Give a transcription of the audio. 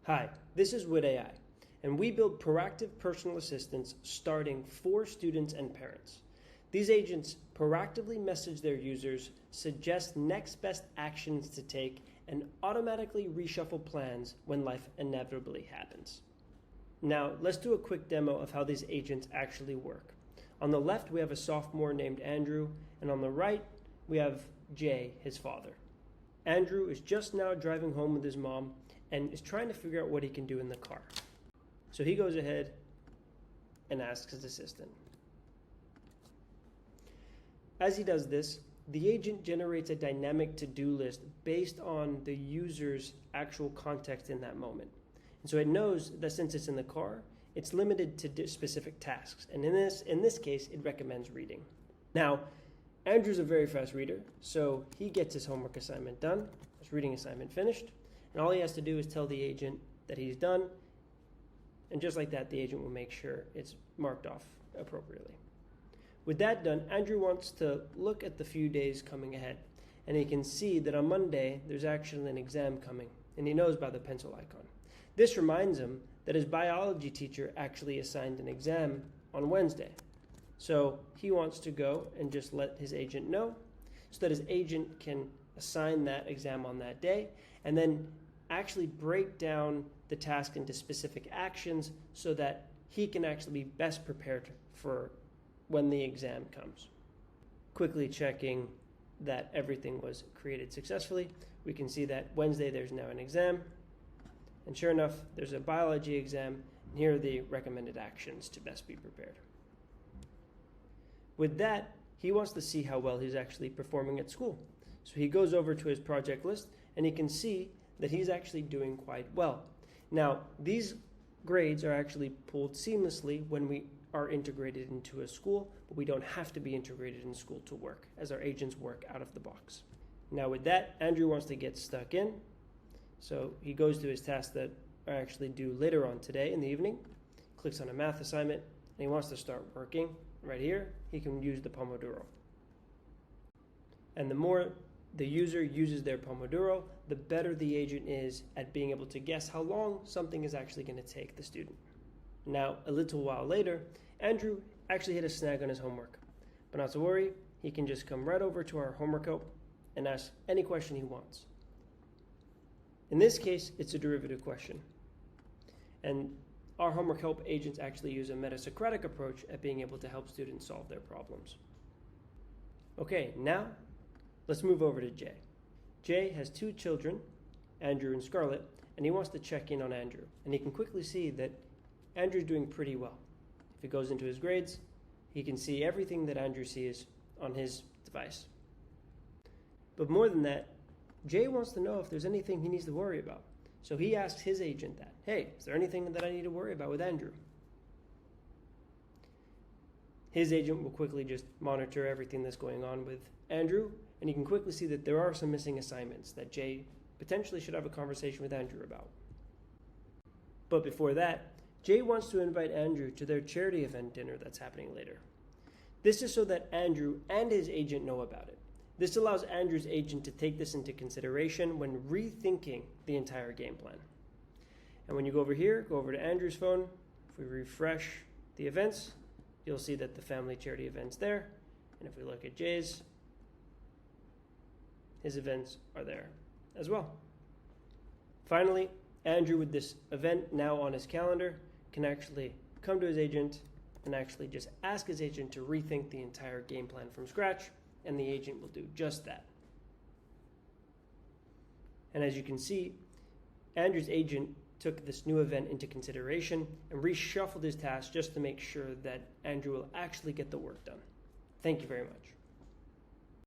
Hi, this is Wood AI, and we build proactive personal assistants starting for students and parents. These agents proactively message their users, suggest next best actions to take, and automatically reshuffle plans when life inevitably happens. Now, let's do a quick demo of how these agents actually work. On the left, we have a sophomore named Andrew, and on the right, we have Jay, his father. Andrew is just now driving home with his mom and is trying to figure out what he can do in the car. So he goes ahead and asks his assistant. As he does this, the agent generates a dynamic to-do list based on the user's actual context in that moment. And so it knows that since it's in the car, it's limited to specific tasks. And in this case, it recommends reading. Now, Andrew's a very fast reader, so he gets his homework assignment done, his reading assignment finished, and all he has to do is tell the agent that he's done, and just like that, the agent will make sure it's marked off appropriately. With that done, Andrew wants to look at the few days coming ahead, and he can see that on Monday, there's actually an exam coming, and he knows by the pencil icon. This reminds him that his biology teacher actually assigned an exam on Wednesday. So he wants to go and just let his agent know so that his agent can assign that exam on that day and then actually break down the task into specific actions so that he can actually be best prepared for when the exam comes. Quickly checking that everything was created successfully, we can see that Wednesday there's now an exam, and sure enough, there's a biology exam, and here are the recommended actions to best be prepared. With that, he wants to see how well he's actually performing at school. So he goes over to his project list and he can see that he's actually doing quite well. Now, these grades are actually pulled seamlessly when we are integrated into a school, but we don't have to be integrated in school to work, as our agents work out of the box. Now with that, Andrew wants to get stuck in. So he goes to his tasks that are actually due later on today in the evening, clicks on a math assignment, and he wants to start working. Right here, he can use the Pomodoro. And the more the user uses their Pomodoro, the better the agent is at being able to guess how long something is actually going to take the student. Now, a little while later, Andrew actually hit a snag on his homework. But not to worry, he can just come right over to our homework help and ask any question he wants. In this case, it's a derivative question. And our homework help agents actually use a meta-Socratic approach at being able to help students solve their problems. Okay, now let's move over to Jay. Jay has two children, Andrew and Scarlett, and he wants to check in on Andrew. And he can quickly see that Andrew's doing pretty well. If he goes into his grades, he can see everything that Andrew sees on his device. But more than that, Jay wants to know if there's anything he needs to worry about. So he asks his agent that, hey, is there anything that I need to worry about with Andrew? His agent will quickly just monitor everything that's going on with Andrew, and he can quickly see that there are some missing assignments that Jay potentially should have a conversation with Andrew about. But before that, Jay wants to invite Andrew to their charity event dinner that's happening later. This is so that Andrew and his agent know about it. This allows Andrew's agent to take this into consideration when rethinking the entire game plan. And when you go over here, go over to Andrew's phone, if we refresh the events, you'll see that the family charity event's there. And if we look at Jay's, his events are there as well. Finally, Andrew, with this event now on his calendar, can actually come to his agent and actually just ask his agent to rethink the entire game plan from scratch, and the agent will do just that. And as you can see, Andrew's agent took this new event into consideration and reshuffled his tasks just to make sure that Andrew will actually get the work done. Thank you very much.